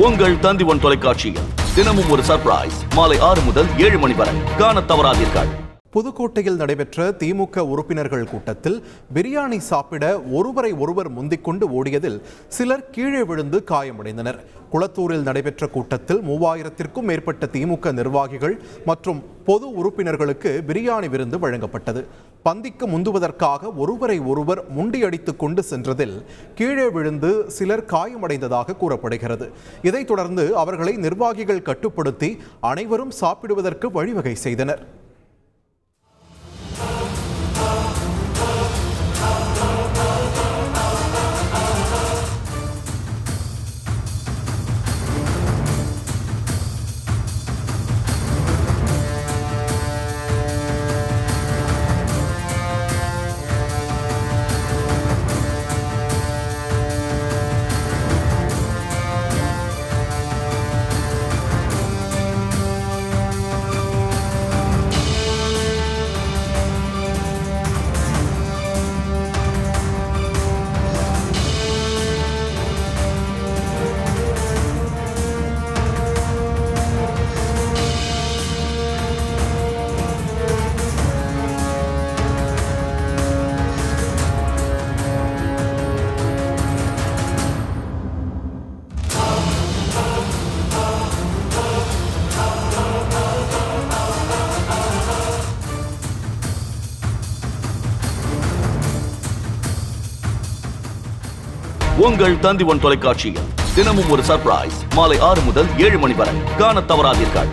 உங்கள் தந்தி1 தொலைக்காட்சியில் தினமும் ஒரு சர்ப்ரைஸ் மாலை 6 முதல் 7 மணி வரை காணத் தவறாதீர்கள். புதுக்கோட்டையில் நடைபெற்ற திமுக உறுப்பினர்கள் கூட்டத்தில் பிரியாணி சாப்பிட ஒருவர் முந்திக்கொண்டு ஓடியதில் சிலர் கீழே விழுந்து காயமடைந்தனர். குளத்தூரில் நடைபெற்ற கூட்டத்தில் 3000க்கும் மேற்பட்ட திமுக நிர்வாகிகள் மற்றும் பொது உறுப்பினர்களுக்கு பிரியாணி விருந்து வழங்கப்பட்டது. பந்திக்கு முந்துவதற்காக ஒருவர் முண்டியடித்துக் கொண்டு சென்றதில் கீழே விழுந்து சிலர் காயமடைந்ததாக கூறப்படுகிறது. இதைத் தொடர்ந்து அவர்களை நிர்வாகிகள் கட்டுப்படுத்தி அனைவரும் சாப்பிடுவதற்கு வழிவகை செய்தனர். உங்கள் தந்தி1 தொலைக்காட்சியில் தினமும் ஒரு சர்ப்ரைஸ் மாலை 6 முதல் 7 மணி வரை காணத் தவறாதீர்கள்.